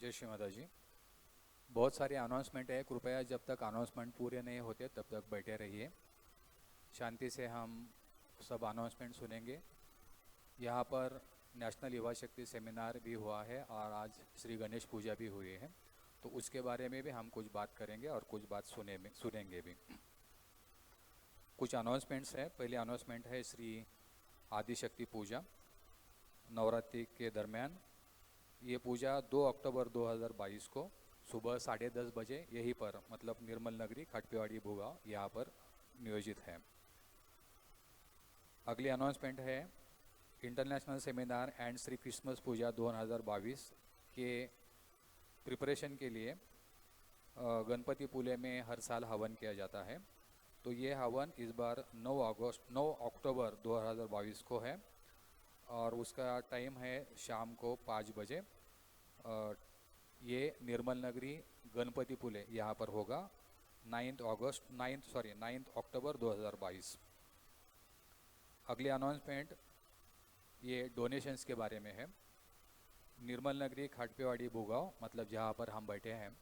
जय श्री माता जी। बहुत सारे अनाउंसमेंट है, कृपया जब तक अनाउंसमेंट पूरे नहीं होते तब तक बैठे रहिए। शांति से हम सब अनाउंसमेंट सुनेंगे। यहाँ पर नेशनल युवा शक्ति सेमिनार भी हुआ है और आज श्री गणेश पूजा भी हुई है, तो उसके बारे में भी हम कुछ बात करेंगे और कुछ बात सुनेंगे भी। कुछ अनाउंसमेंट्स है। पहले अनाउंसमेंट है श्री आदिशक्ति पूजा नवरात्रि के दरमियान। ये पूजा 2 अक्टूबर 2022 को सुबह 10:30 बजे यहीं पर मतलब निर्मल नगरी खटपेवाड़ी भूगांव यहाँ पर नियोजित है। अगली अनाउंसमेंट है international seminar and Shri Christmas पूजा 2022 के प्रिपरेशन के लिए गणपति पुले में हर साल हवन किया जाता है। तो ये हवन इस बार 9 अक्टूबर 2022 को है और उसका टाइम है शाम को 5 बजे। ये निर्मल नगरी गणपति पुले यहाँ पर होगा 9 अक्टूबर 2022। अगली अनाउंसमेंट ये डोनेशंस के बारे में है। निर्मल नगरी खाटपेवाड़ी भूगांव मतलब जहाँ पर हम बैठे हैं,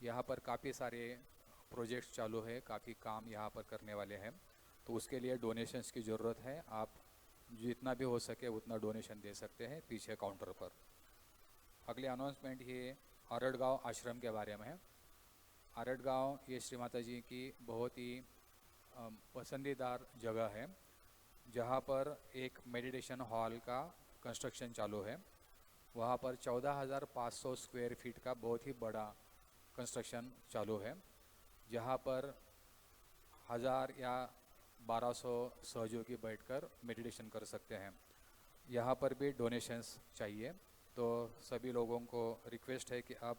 यहाँ पर काफ़ी सारे प्रोजेक्ट्स चालू है, काफ़ी काम यहाँ पर करने वाले हैं, तो उसके लिए डोनेशंस की ज़रूरत है। आप जितना भी हो सके उतना डोनेशन दे सकते हैं पीछे काउंटर पर। अगली अनाउंसमेंट ये आरड़गांव आश्रम के बारे में है। आरड़गांव ये श्री माता जी की बहुत ही पसंदीदार जगह है, जहाँ पर एक मेडिटेशन हॉल का कंस्ट्रक्शन चालू है। वहाँ पर 14,500 स्क्वायर फीट का बहुत ही बड़ा कंस्ट्रक्शन चालू है, जहाँ पर 1000 या 1200 सहयोगी बैठकर मेडिटेशन कर सकते हैं। यहाँ पर भी डोनेशंस चाहिए, तो सभी लोगों को रिक्वेस्ट है कि आप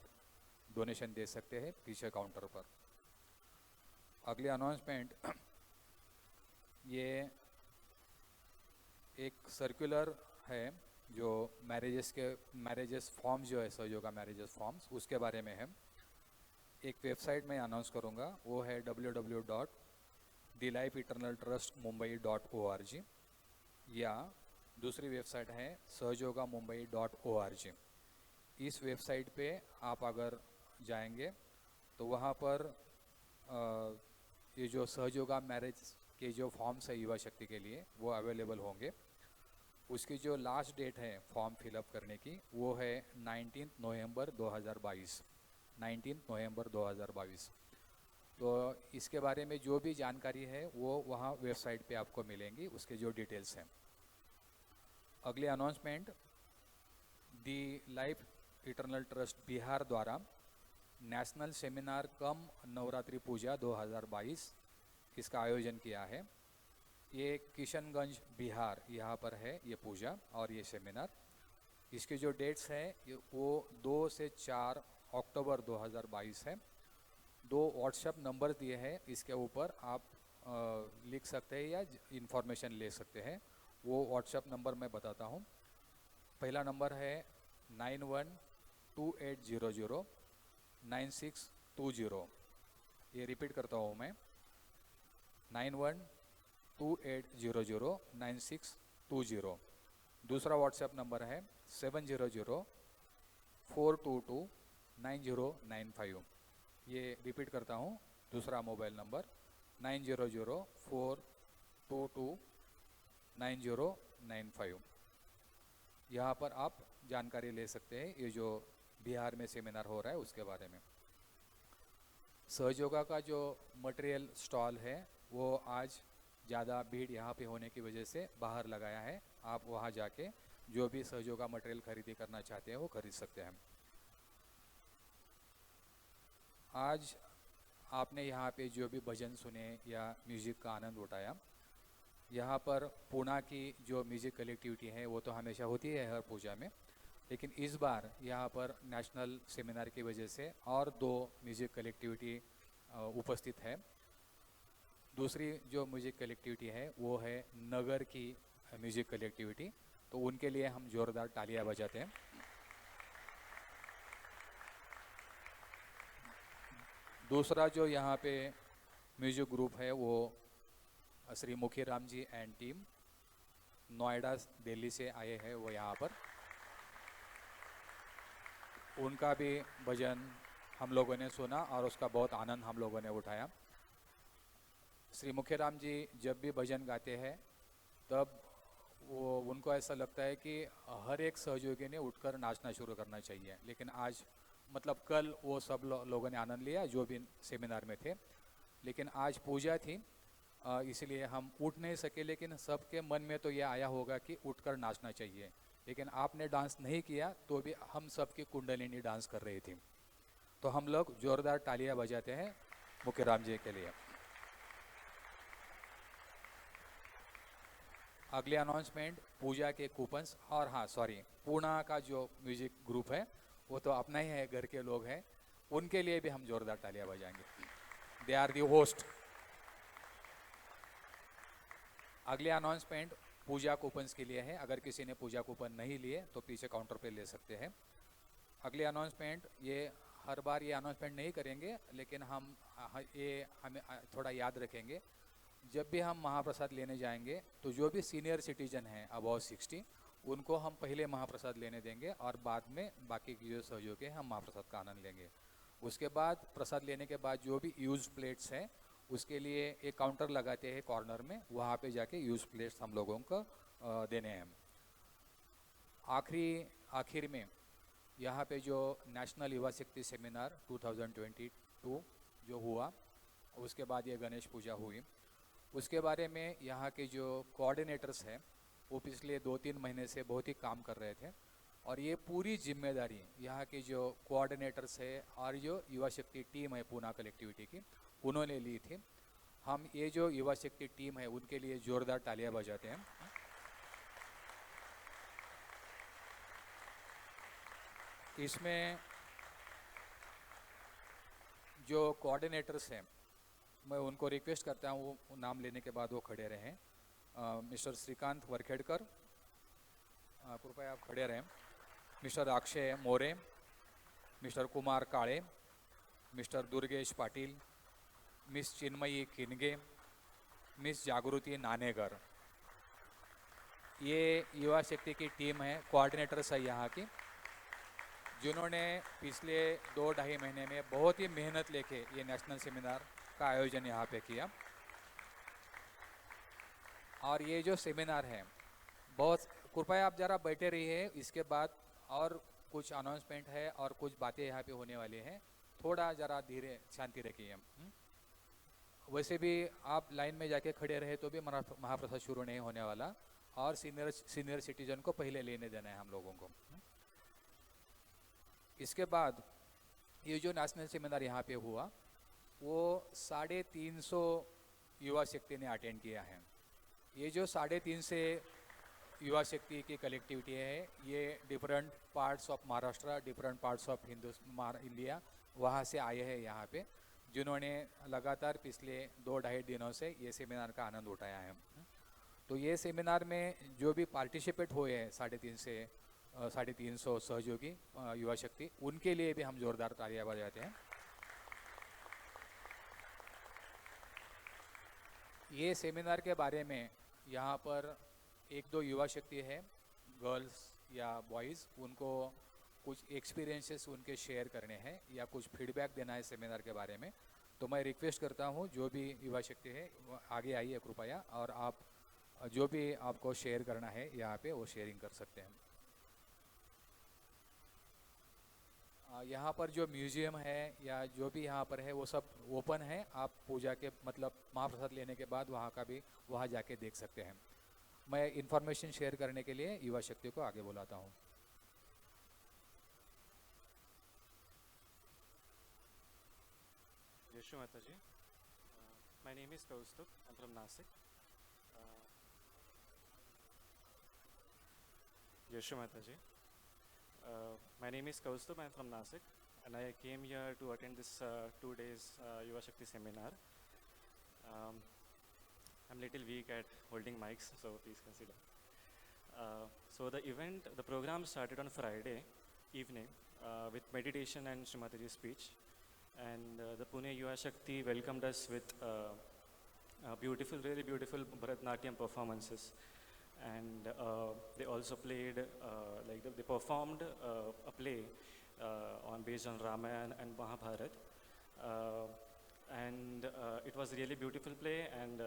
डोनेशन दे सकते हैं पीछे काउंटर पर। अगली अनाउंसमेंट ये एक सर्कुलर है जो मैरिजेस फॉर्म्स जो है सहयोगा मैरिजेस फॉर्म्स उसके बारे में है। एक वेबसाइट में अनाउंस करूँगा, वो है www.thelifeeternaltrustmumbai.org या दूसरी वेबसाइट है सहयोगाmumbai.org। इस वेबसाइट पे आप अगर जाएंगे तो वहाँ पर ये जो सहयोगा मैरिज के जो फॉर्म्स है युवा शक्ति के लिए वो अवेलेबल होंगे। उसकी जो लास्ट डेट है फॉर्म फिलअप करने की वो है 19 नवंबर 2022। 19 नवंबर 2022। तो इसके बारे में जो भी जानकारी है वो वहाँ वेबसाइट पे आपको मिलेंगी, उसके जो डिटेल्स हैं। अगली अनाउंसमेंट दी लाइफ इटर्नल ट्रस्ट बिहार द्वारा नेशनल सेमिनार कम नवरात्रि पूजा 2022 इसका आयोजन किया है। ये किशनगंज बिहार यहाँ पर है ये पूजा और ये सेमिनार। इसके जो डेट्स हैं वो 2 से 4 अक्टूबर 2022 है। 2 व्हाट्सएप नंबर दिए हैं, इसके ऊपर आप लिख सकते हैं या इन्फॉर्मेशन ले सकते हैं। वो व्हाट्सएप नंबर मैं बताता हूँ। पहला नंबर है 9128009620। ये रिपीट करता हूँ मैं, 9128009620। दूसरा व्हाट्सएप नंबर है 700-422-9095। ये रिपीट करता हूँ, दूसरा मोबाइल नंबर 9004229095। यहाँ पर आप जानकारी ले सकते हैं ये जो बिहार में सेमिनार हो रहा है उसके बारे में। सहयोगा का जो मटेरियल स्टॉल है वो आज ज़्यादा भीड़ यहाँ पे होने की वजह से बाहर लगाया है। आप वहाँ जाके जो भी सहयोगा मटेरियल खरीदी करना चाहते हैं वो खरीद सकते हैं। आज आपने यहाँ पे जो भी भजन सुने या म्यूज़िक का आनंद उठाया, यहाँ पर पुणे की जो म्यूज़िक कलेक्टिविटी है वो तो हमेशा होती है हर पूजा में, लेकिन इस बार यहाँ पर नेशनल सेमिनार की वजह से और 2 म्यूज़िक कलेक्टिविटी उपस्थित है। दूसरी जो म्यूज़िक कलेक्टिविटी है वो है नगर की म्यूज़िक कलेक्टिविटी, तो उनके लिए हम ज़ोरदार तालियां बजाते हैं। दूसरा जो यहाँ पे म्यूज़िक ग्रुप है वो श्री मुखीराम जी एंड टीम नोएडा दिल्ली से आए हैं वो यहाँ पर। उनका भी भजन हम लोगों ने सुना और उसका बहुत आनंद हम लोगों ने उठाया। श्री मुखियाराम जी जब भी भजन गाते हैं तब वो उनको ऐसा लगता है कि हर एक सहयोगी ने उठकर नाचना शुरू करना चाहिए। लेकिन आज मतलब कल वो सब लोगों ने आनंद लिया जो भी सेमिनार में थे, लेकिन आज पूजा थी इसलिए हम उठ नहीं सके। लेकिन सबके मन में तो ये आया होगा कि उठकर नाचना चाहिए, लेकिन आपने डांस नहीं किया तो भी हम सबकी कुंडलिनी डांस कर रही थी। तो हम लोग जोरदार तालियां बजाते हैं मुखियाराम जी के लिए। अगले अनाउंसमेंट पूजा के कूपन्स, और हाँ सॉरी, पूना का जो म्यूजिक ग्रुप है वो तो अपना ही है, घर के लोग हैं, उनके लिए भी हम जोरदार तालियां बजाएंगे। They are the host. अगले अनाउंसमेंट पूजा कूपन्स के लिए है। अगर किसी ने पूजा कूपन नहीं लिए तो पीछे काउंटर पे ले सकते हैं। अगले अनाउंसमेंट, ये हर बार ये अनाउंसमेंट नहीं करेंगे, लेकिन हम ये हमें थोड़ा याद रखेंगे। जब भी हम महाप्रसाद लेने जाएंगे तो जो भी सीनियर सिटीजन हैं अबव 60 उनको हम पहले महाप्रसाद लेने देंगे और बाद में बाकी की जो सहयोगी हैं हम महाप्रसाद का आनंद लेंगे। उसके बाद प्रसाद लेने के बाद जो भी यूज प्लेट्स हैं उसके लिए एक काउंटर लगाते हैं कॉर्नर में, वहाँ पे जाके यूज प्लेट्स हम लोगों को देने हैं। आखिर में यहाँ पे जो नेशनल युवा शक्ति सेमिनार 2022 जो हुआ, उसके बाद ये गणेश पूजा हुई, उसके बारे में यहाँ के जो कोऑर्डिनेटर्स हैं वो पिछले 2-3 महीने से बहुत ही काम कर रहे थे और ये पूरी जिम्मेदारी यहाँ के जो कोऑर्डिनेटर्स है और जो युवा शक्ति टीम है पूना कलेक्टिविटी की, उन्होंने ली थी। हम ये जो युवा शक्ति टीम है उनके लिए जोरदार तालियां बजाते हैं। इसमें जो कोऑर्डिनेटर्स हैं मैं उनको रिक्वेस्ट करता हूँ वो नाम लेने के बाद वो खड़े रहें। मिस्टर श्रीकांत वरखेड़कर, कृपया आप खड़े रहें। Mr Akshay More, Mr Kumar Kale, Mr Durgesh Patil, miss Chinmayi Kinage, miss Jagruti Nanegar, ये युवा शक्ति की टीम है, कोऑर्डिनेटर्स है यहाँ की, जिन्होंने पिछले 2-2.5 महीने में बहुत ही मेहनत लेके ये नेशनल सेमिनार का आयोजन यहाँ पे किया। और ये जो सेमिनार है बहुत, कृपया आप ज़रा बैठे रहिए, इसके बाद और कुछ अनाउंसमेंट है और कुछ बातें यहाँ पे होने वाली हैं, थोड़ा ज़रा धीरे शांति रखिए। वैसे भी आप लाइन में जाके खड़े रहे तो भी महाप्रसाद शुरू नहीं होने वाला और सीनियर सिटीजन को पहले लेने देना है हम लोगों को। इसके बाद ये जो नेशनल सेमिनार यहाँ पे हुआ वो 350 युवा शक्ति ने अटेंड किया है। ये जो 350 युवा शक्ति की कलेक्टिविटी है ये different parts of Maharashtra, different parts of India वहाँ से आए हैं यहाँ पे, जिन्होंने लगातार पिछले 2-2.5 दिनों से ये सेमिनार का आनंद उठाया है। तो ये सेमिनार में जो भी पार्टिसिपेट हुए हैं 350 सहयोगी युवा शक्ति, उनके लिए भी हम जोरदार तालियां बजाते हैं। ये सेमिनार के बारे में यहाँ पर 1-2 युवा शक्ति है, गर्ल्स या बॉयज़, उनको कुछ एक्सपीरियंसेस उनके शेयर करने हैं या कुछ फीडबैक देना है सेमिनार के बारे में। तो मैं रिक्वेस्ट करता हूँ जो भी युवा शक्ति है आगे आइए कृपया, और आप जो भी आपको शेयर करना है यहाँ पे वो शेयरिंग कर सकते हैं। यहाँ पर जो म्यूजियम है या जो भी यहाँ पर है वो सब ओपन है, आप पूजा के मतलब महाप्रसाद लेने के बाद वहाँ जाके देख सकते हैं। मैं इन्फॉर्मेशन शेयर करने के लिए युवा शक्ति को आगे बुलाता हूँ। जय श्री माता जी। My name is Kaustubh. I'm from Nasik. Jai Shri Mataji. My name is Kaustubh. I'm from Nasik, and I came here to attend this 2 days Yuva Shakti seminar. I'm little weak at holding mics, so please consider. So the program started on Friday evening with meditation and Srimataji's speech. And the Pune Yuva Shakti welcomed us with beautiful, really beautiful Bharatnatyam performances. And they also played, they performed a play on based on Ramayana and Mahabharat. Uh, and it was really beautiful play, and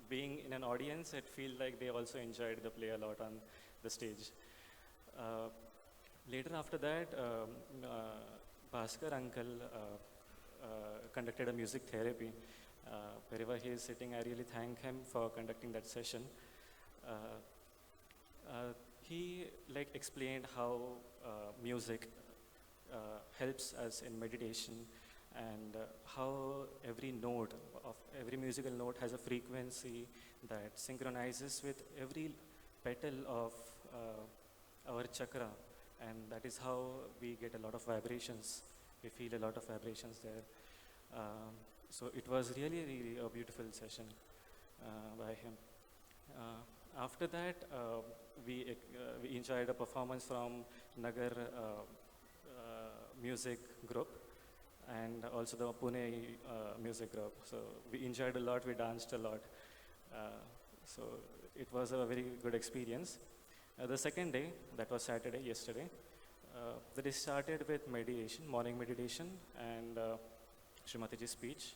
being in an audience, it feel like they also enjoyed the play a lot on the stage. Uh, Later after that, Bhaskar uncle conducted a music therapy. Wherever he is sitting, I really thank him for conducting that session. Uh, he like explained how music helps us in meditation, and how every note of every musical note has a frequency that synchronizes with every petal of our chakra, and that is how we get a lot of vibrations. We feel a lot of vibrations there. So it was really, really a beautiful session by him. After that, we enjoyed a performance from Nagar music group, and also the Pune music group. So we enjoyed a lot, we danced a lot. Uh, so it was a very good experience. The second day, that was Saturday, yesterday, the day started with meditation, morning meditation, and Srimatiji's speech,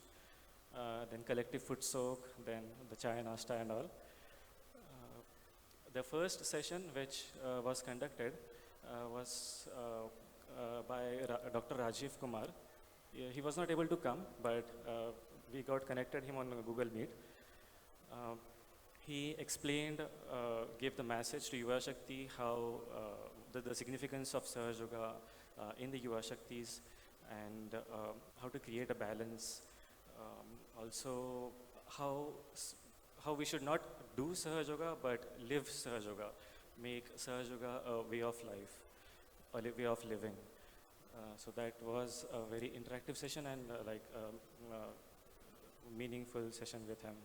then collective foot soak, then the chai nasta and all. The first session which was conducted was by Dr. Rajiv Kumar. He was not able to come, but we got connected him on Google Meet. He explained, gave the message to Yuva Shakti how the significance of Sahaj Yoga in the Yuva Shaktis, and how to create a balance. Also, how we should not do Sahaj Yoga, but live Sahaj Yoga, make Sahaj Yoga a way of life, a way of living. So that was a very interactive session, and meaningful session with him.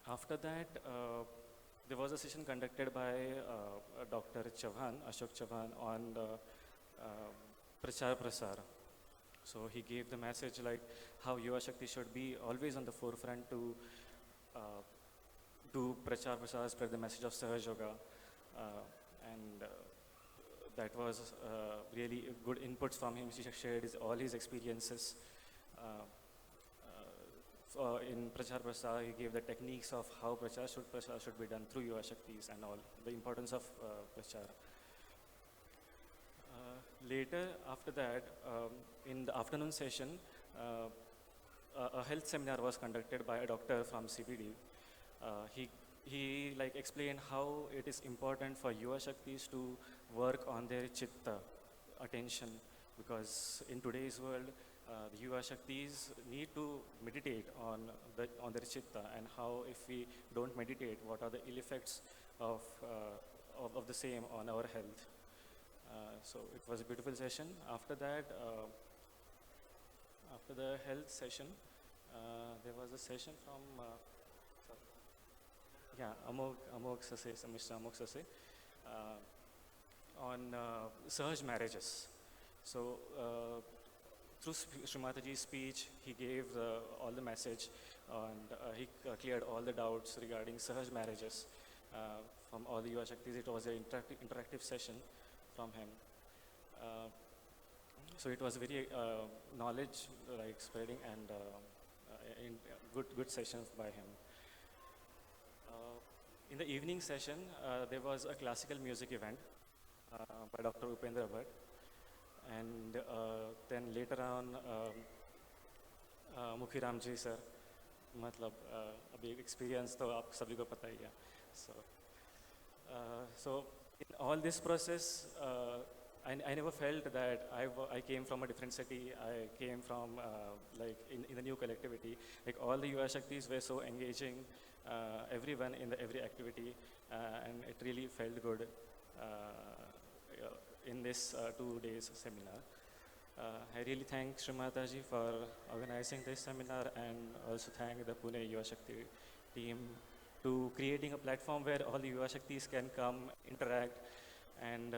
After that, there was a session conducted by Dr. Chauhan, Ashok Chauhan, on the Prachar Prasar. So he gave the message like how Yuva Shakti should be always on the forefront to do Prachar Prasar, spread the message of Sahaj Yoga. And that was really good inputs from him. He shared all his experiences. In Prachar Prasar, he gave the techniques of how Prachar should be done through Yuva Shaktis and all, the importance of Prachar. Later, after that, in the afternoon session, a health seminar was conducted by a doctor from CBD. He like explained how it is important for Yuva Shaktis to work on their chitta, attention, because in today's world, the Yuva Shaktis need to meditate on their chitta, and how if we don't meditate, what are the ill effects of the same on our health. So it was a beautiful session. After that, after the health session, there was a session from Amok Sase, Mr. Amok Sase, on Sahaj marriages. So through Srimataji's speech, he gave all the message, and he cleared all the doubts regarding Sahaj marriages from all the Yuva Shaktis. It was an interactive session from him. So it was very knowledge like spreading, and good sessions by him. In the evening session, there was a classical music event by Dr. Upendra Bhatt, and then later on, Mukhi Ramji sir, मतलब अभी experience तो आप सभी को पता ही है. So in all this process, I never felt that I came from a different city. I came from like in the new collectivity. Like all the Yuva Shaktis were so engaging, everyone in every activity, and it really felt good in this 2 days seminar. I really thank Srimataji for organizing this seminar, and also thank the Pune Yuva Shakti team to creating a platform where all the Yuva Shaktis can come, interact, and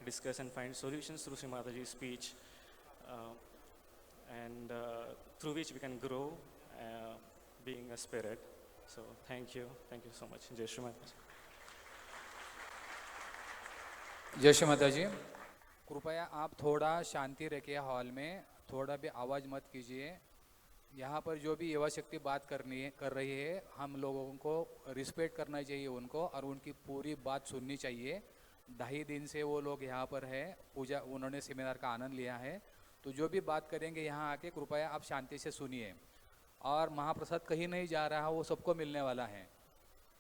discuss and find solutions through Srimataji's speech, and through which we can grow being a spirit. So thank you so much. Jai Srimataji. जय श्री माता जी। कृपया आप थोड़ा शांति रखिए hall में, थोड़ा भी आवाज़ मत कीजिए। यहाँ पर जो भी युवा शक्ति बात कर रही है, हम लोगों को रिस्पेक्ट करना चाहिए उनको, और उनकी पूरी बात सुननी चाहिए। 2.5 दिन से वो लोग यहाँ पर है, पूजा उन्होंने सेमिनार का आनंद लिया है, तो जो भी बात करेंगे यहाँ आके कृपया आप शांति से सुनिए। और महाप्रसाद कहीं नहीं जा रहा, वो सबको मिलने वाला है।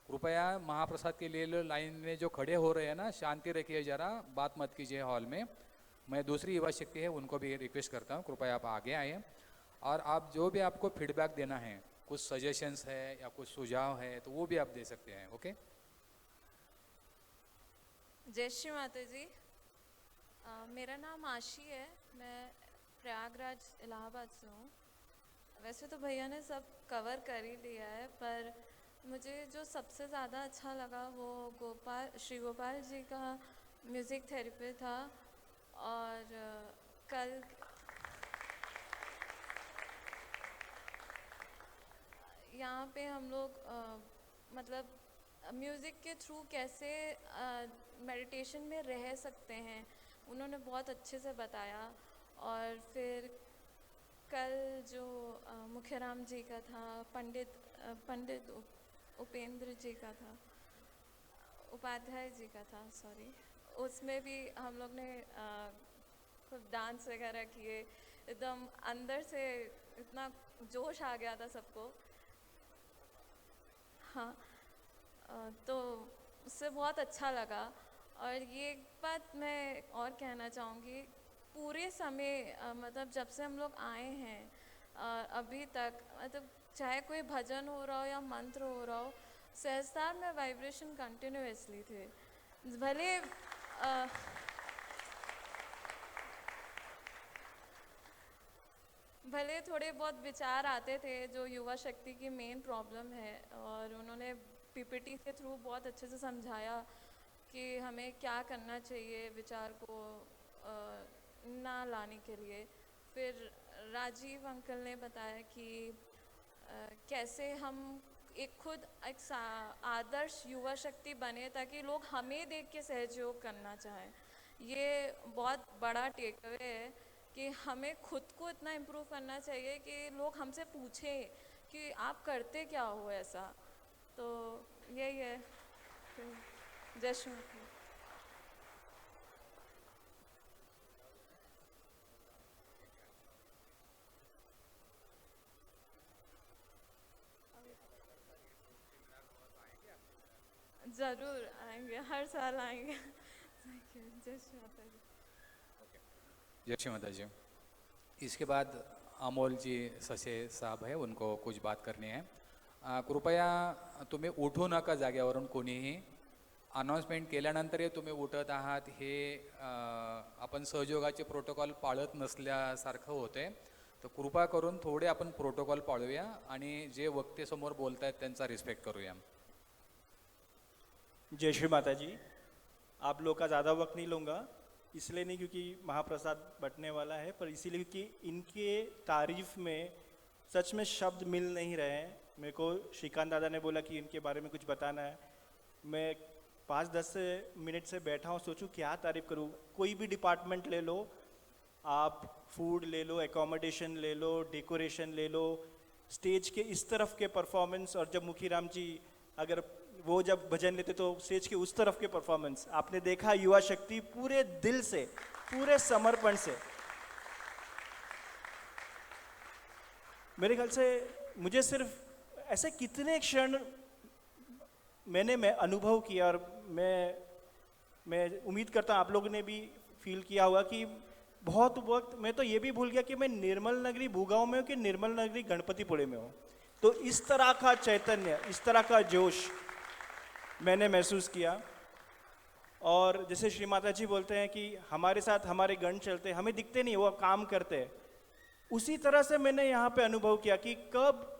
कृपया महाप्रसाद के लिए लाइन में जो खड़े हो रहे हैं ना, शांति रखिए, ज़रा बात मत कीजिए हॉल में। मैं दूसरी युवा शक्ति है उनको भी रिक्वेस्ट करता हूँ, कृपया आप आगे आए। और आप जो भी आपको फीडबैक देना है, कुछ सजेशंस है या कुछ सुझाव है, तो वो भी आप दे सकते हैं। ओके। जय श्री माता जी। मेरा नाम आशी है, मैं प्रयागराज इलाहाबाद से हूँ। वैसे तो भैया ने सब कवर कर ही लिया है, पर मुझे जो सबसे ज़्यादा अच्छा लगा वो श्री गोपाल जी का म्यूज़िक थेरेपी था। और कल यहाँ पे हम लोग मतलब म्यूज़िक के थ्रू कैसे मेडिटेशन में रह सकते हैं, उन्होंने बहुत अच्छे से बताया। और फिर कल जो मुखियाराम जी का था, पंडित उपेंद्र जी का था, उपाध्याय जी का था, सॉरी, उसमें भी हम लोग ने खूब डांस वगैरह किए। एकदम अंदर से इतना जोश आ गया था सबको। हाँ, तो उससे बहुत अच्छा लगा। और ये एक बात मैं और कहना चाहूँगी, पूरे समय मतलब जब से हम लोग आए हैं अभी तक, मतलब चाहे कोई भजन हो रहा हो या मंत्र हो रहा हो, सहस्त्रार में वाइब्रेशन कंटिन्यूअसली थे। भले थोड़े बहुत विचार आते थे जो युवा शक्ति की मेन प्रॉब्लम है, और उन्होंने पीपीटी के थ्रू बहुत अच्छे से समझाया कि हमें क्या करना चाहिए विचार को ना लाने के लिए। फिर राजीव अंकल ने बताया कि कैसे हम खुद एक आदर्श युवा शक्ति बने, ताकि लोग हमें देख के सहयोग करना चाहें। ये बहुत बड़ा टेक अवे है कि हमें खुद को इतना इम्प्रूव करना चाहिए कि लोग हमसे पूछें कि आप करते क्या हो ऐसा। तो यही है। जय श्री कृष्ण। ज़रूर आएंगे, हर साल आएंगे। जय श्री माता जी। जय श्री माता जी। इसके बाद अमोल जी ससे साहब है, उनको कुछ बात करनी है। कृपया तुम्ही उठू नका जागेवरून कोणीही। अनाउन्समेंट केल्यानंतर तुम्ही उठत आहात, हे आपण सहयोगाचे प्रोटोकॉल पाळत नसल्यासारखं होते। तर कृपा करून थोडे आपण प्रोटोकॉल पाळूया आणि जे वक्ते समोर बोलत आहेत त्यांचा रिस्पेक्ट करूया। जय श्री माता जी। आप लोग का ज़्यादा वक्त नहीं लूँगा, इसलिए नहीं क्योंकि महाप्रसाद बंटने वाला है, पर इसीलिए क्योंकि इनके तारीफ में सच में शब्द मिल नहीं रहे हैं। मेरे को श्रीकांत दादा ने बोला कि इनके बारे में कुछ बताना है। मैं 5-10 मिनट से बैठा हूँ, सोचूं क्या तारीफ करूँ। कोई भी डिपार्टमेंट ले लो आप, फूड ले लो, एकोमोडेशन ले लो, डेकोरेशन ले लो, स्टेज के इस तरफ के परफॉर्मेंस, और जब मुखीराम जी अगर वो जब भजन लेते तो स्टेज के उस तरफ के परफॉर्मेंस आपने देखा। युवा शक्ति पूरे दिल से, पूरे समर्पण से, मेरे ख्याल से मुझे सिर्फ ऐसे कितने क्षण मैं अनुभव किया, और मैं उम्मीद करता हूँ आप लोगों ने भी फील किया होगा कि बहुत वक्त मैं तो ये भी भूल गया कि मैं निर्मल नगरी भूगांव में हूँ कि निर्मल नगरी गणपतिपुरे में हूँ। तो इस तरह का चैतन्य, इस तरह का जोश मैंने महसूस किया। और जैसे श्री माता जी बोलते हैं कि हमारे साथ हमारे गण चलते, हमें दिखते नहीं, वो काम करते हैं। उसी तरह से मैंने यहाँ पे अनुभव किया कि कब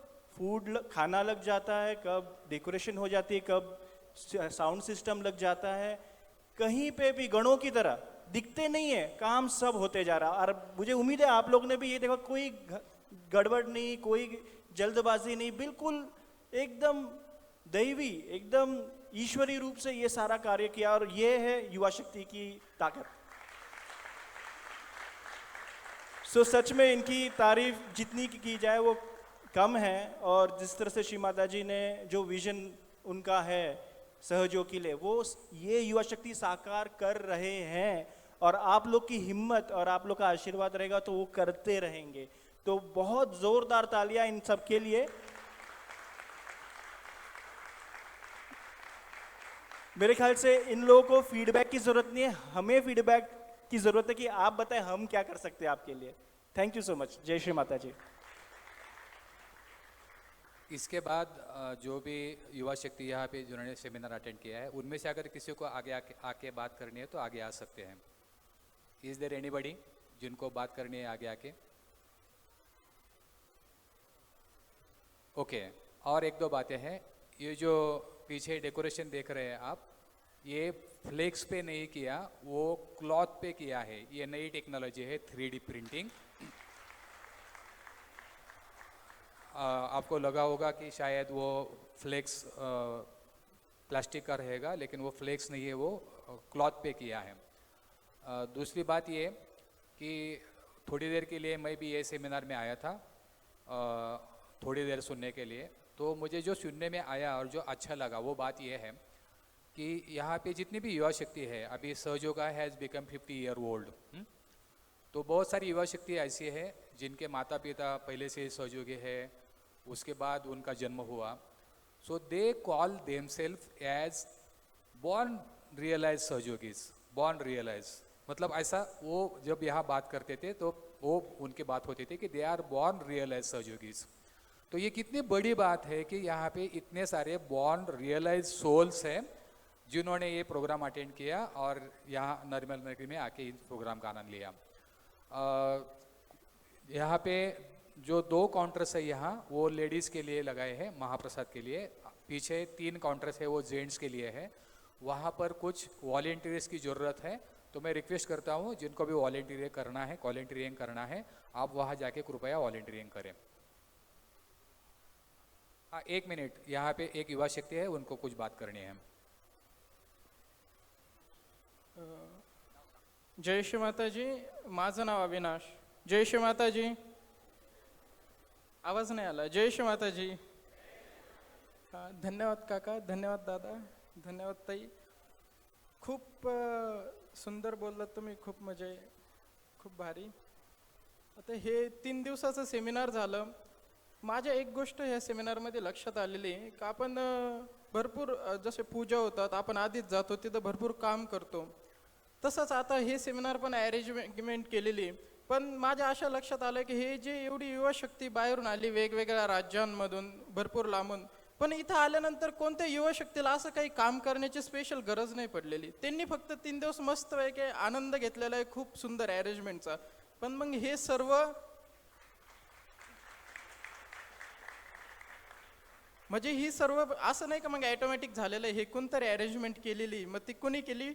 खाना लग जाता है, कब डेकोरेशन हो जाती है, कब साउंड सिस्टम लग जाता है। कहीं पे भी गणों की तरह दिखते नहीं है, काम सब होते जा रहा। और मुझे उम्मीद है आप लोग ने भी ये देखा, कोई गड़बड़ नहीं, कोई जल्दबाजी नहीं, बिल्कुल एकदम दैवी, एकदम ईश्वरी रूप से ये सारा कार्य किया, और ये है युवा शक्ति की ताकत। सो सच में इनकी तारीफ जितनी की जाए वो कम है। और जिस तरह से श्री माता जी ने जो विजन उनका है सहयोग के लिए, वो ये युवा शक्ति साकार कर रहे हैं, और आप लोग की हिम्मत और आप लोग का आशीर्वाद रहेगा तो वो करते रहेंगे। तो बहुत जोरदार तालियां इन सब के लिए। मेरे ख्याल से इन लोगों को फीडबैक की जरूरत नहीं है, हमें फीडबैक की जरूरत है कि आप बताएं हम क्या कर सकते हैं आपके लिए। Thank you so much. जय श्री माता जी। इसके बाद जो भी युवा शक्ति यहाँ पे जिन्होंने सेमिनार अटेंड किया है, उनमें से अगर किसी को आगे आके बात करनी है तो आगे आ सकते हैं। इज देयर एनीबडी जिनको बात करनी है आगे आके? ओके। और एक दो बातें हैं। ये जो पीछे डेकोरेशन देख रहे हैं आप, ये फ्लेक्स पे नहीं किया, वो क्लॉथ पे किया है। ये नई टेक्नोलॉजी है 3D प्रिंटिंग। आपको लगा होगा कि शायद वो फ्लेक्स प्लास्टिक का रहेगा, लेकिन वो फ्लेक्स नहीं है, वो क्लॉथ पे किया है। दूसरी बात ये कि थोड़ी देर के लिए मैं भी ये सेमिनार में आया था, थोड़ी देर सुनने के लिए। तो मुझे जो सुनने में आया और जो अच्छा लगा वो बात ये है कि यहाँ पे जितनी भी युवा शक्ति है, अभी सहयोगा हैज़ बिकम 50 ईयर ओल्ड, तो बहुत सारी युवा शक्ति ऐसी है जिनके माता पिता पहले से सहयोगी है, उसके बाद उनका जन्म हुआ। So they call themselves as born realise सहयोगीज। बॉर्न रियलाइज मतलब ऐसा वो जब यहाँ बात करते थे तो वो उनकी बात होती थी कि दे आर बॉर्न रियलाइज सहयोगीज। तो ये कितनी बड़ी बात है कि यहाँ पे इतने सारे बॉर्न रियलाइज सोल्स हैं जिन्होंने ये प्रोग्राम अटेंड किया और यहाँ निर्मल नगरी में आके इस प्रोग्राम का आनंद लिया। यहाँ पे जो 2 काउंटर्स है यहाँ, वो लेडीज़ के लिए लगाए हैं महाप्रसाद के लिए। पीछे 3 काउंटर्स है वो जेंट्स के लिए है। वहाँ पर कुछ वॉलेंटियर्स की ज़रूरत है, तो मैं रिक्वेस्ट करता हूँ जिनको भी वॉलेंटियरिंग करना है आप वहाँ जाके कृपया वॉलेंटियरिंग करें। हाँ, 1 मिनट, यहाँ पे एक युवा शक्ति है, उनको कुछ बात करनी है। जय श्री माता जी। माझं नाव अविनाश। जय श्री माता जी। आवाज नाही आला। जय श्री माता जी। धन्यवाद काका, धन्यवाद दादा, धन्यवाद ताई। खूप सुंदर बोललात तुम्ही, खूप म्हणजे खूप भारी। आता हे 3 दिवसाचं सेमिनार झालं। माझ्या एक गोष्ट ह्या सेमिनारमध्ये लक्षात आलेली आहे की आपण भरपूर जसे पूजा होतात आपण आधीच जातो तिथं भरपूर काम करतो, तसंच आता हे सेमिनार पण अरेंजमेंट केलेली। पण माझ्या अशा लक्षात आलं की हे जे एवढी युवा शक्ती बाहेरून आली वेगवेगळ्या राज्यांमधून भरपूर लांबून, पण इथं आल्यानंतर कोणत्या युवा शक्तीला असं काही काम करण्याची स्पेशल गरज नाही पडलेली। त्यांनी फक्त 3 दिवस मस्त पैकी आनंद घेतलेला आहे खूप सुंदर अरेंजमेंटचा। पण मग हे सर्व म्हणजे ही सर्व असं नाही का मग ऑटोमॅटिक झालेलं आहे, हे कोणतरी अरेंजमेंट केलेली, मग ती कोणी केली?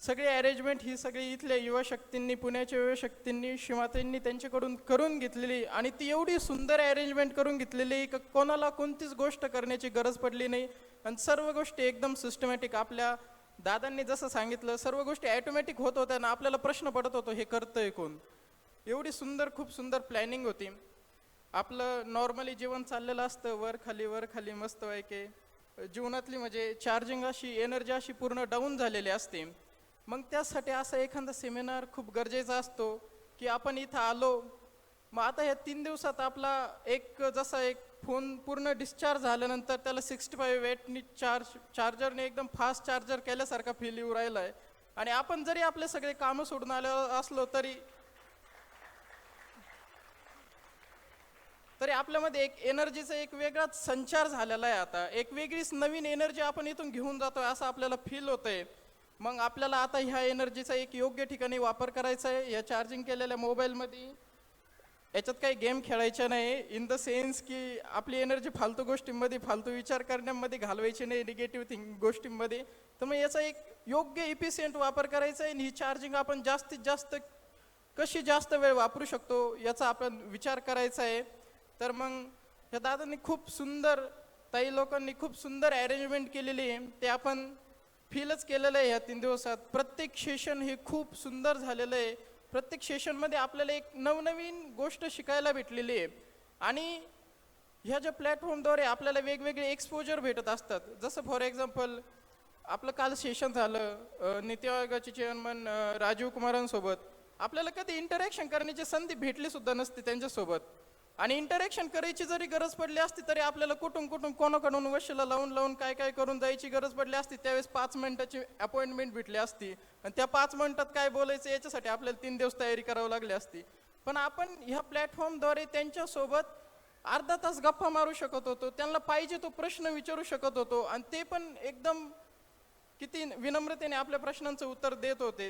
सगळी अरेंजमेंट ही सगळी इथल्या युवा शक्तींनी, पुण्याच्या युवा शक्तींनी, शिवमातांनी त्यांच्याकडून करून घेतलेली। आणि ती एवढी सुंदर अरेंजमेंट करून घेतलेली की कोणाला कोणतीच गोष्ट करण्याची गरज पडली नाही, आणि सर्व गोष्टी एकदम सिस्टमॅटिक। आपल्या दादांनी जसं सांगितलं सर्व गोष्टी ऑटोमॅटिक होत होत्या ना, आपल्याला प्रश्न पडत होतो हे करतंय कोण। एवढी सुंदर, खूप सुंदर प्लॅनिंग होती। आपलं नॉर्मली जीवन चाललेलं असतं वर खाली मस्त पैकी, जीवनातली म्हणजे चार्जिंग अशी एनर्जी अशी पूर्ण डाऊन झालेली असते। मग त्यासाठी असा एखादा सेमिनार खूप गरजेचा असतो की आपण इथं आलो, मग आता ह्या 3 दिवसात आपला एक जसा एक फोन पूर्ण डिस्चार्ज झाल्यानंतर त्याला 65 वॅटनी चार्जरने एकदम फास्ट चार्जर केल्यासारखा फील येऊ राहिला आहे। आणि आपण जरी आपले सगळे कामं सोडून आलो असलो तरी आपल्यामध्ये एक एनर्जीचा एक वेगळाच संचार झालेला आहे। आता एक वेगळीच नवीन एनर्जी आपण इथून घेऊन जातोय असं आपल्याला फील होतंय। मग आपल्याला आता ह्या एनर्जीचा एक योग्य ठिकाणी वापर करायचा आहे। या चार्जिंग केलेल्या मोबाईलमध्ये याच्यात काही गेम खेळायचे नाही, इन द सेन्स की आपली एनर्जी फालतू गोष्टींमध्ये, फालतू विचार करण्यामध्ये घालवायची नाही, निगेटिव्ह गोष्टींमध्ये। तर मग याचा एक योग्य इफिशियंट वापर करायचा आहे। ही चार्जिंग आपण जास्तीत जास्त कशी जास्त वेळ वापरू शकतो याचा आपण विचार करायचा आहे। तर मग या दादांनी खूप सुंदर ताई लोकांनी खूप सुंदर अरेंजमेंट केलेली आहे, ते आपण फीलच केलेलं आहे ह्या 3 दिवसात. प्रत्येक सेशन हे खूप सुंदर झालेलं आहे. प्रत्येक सेशनमध्ये आपल्याला एक नवनवीन गोष्ट शिकायला भेटलेली आहे आणि ह्या ज्या प्लॅटफॉर्मद्वारे आपल्याला वेगवेगळे एक्सपोजर भेटत असतात. जसं फॉर एक्झाम्पल आपलं काल सेशन झालं नीती आयोगाचे चेअरमन राजीव कुमारांसोबत. आपल्याला कधी इंटरॅक्शन करण्याची संधी भेटली सुद्धा नसते त्यांच्यासोबत, आणि इंटरॅक्शन करायची जरी गरज पडली असती तरी आपल्याला कुठून कोणाकडून वशिला लावून काय काय करून जायची गरज पडली असती. त्यावेळेस 5 मिनिटाची अपॉइंटमेंट भेटली असती आणि त्या 5 मिनिटात काय बोलायचं याच्यासाठी आपल्याला 3 दिवस तयारी करावी लागली असती. पण आपण ह्या प्लॅटफॉर्मद्वारे त्यांच्यासोबत अर्धा तास गप्पा मारू शकत होतो, त्यांना पाहिजे तो प्रश्न विचारू शकत होतो आणि ते पण एकदम किती विनम्रतेने आपल्या प्रश्नांचं उत्तर देत होते.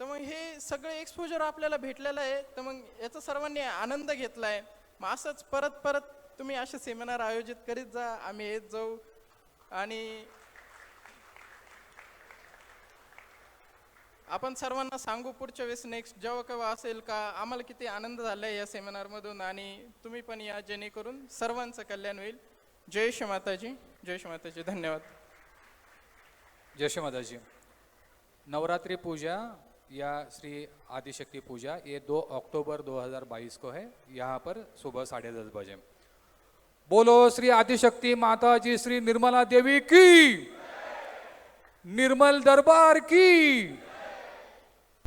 तर मग हे सगळं एक्सपोजर आपल्याला भेटलेलं आहे. तर मग याचा सर्वांनी आनंद घेतला आहे. मग असंच परत तुम्ही असे सेमिनार आयोजित करीत जा, आम्ही येत जाऊ. आणि आपण सर्वांना सांगू पुढच्या वेळेस नेक्स्ट जेव्हा केव्हा असेल का आम्हाला किती आनंद झाला आहे या सेमिनारमधून, आणि तुम्ही पण या जेणेकरून सर्वांचं कल्याण होईल. जय श्री माताजी, जय श्री माताजी. धन्यवाद. जय श्री माता जी. नवरात्रि पूजा या श्री आदिशक्ति पूजा ये 2 अक्टूबर 2022 को है, यहाँ पर सुबह 10:30 बजे. बोलो श्री आदिशक्ति माता जी श्री निर्मला देवी की, निर्मल दरबार की.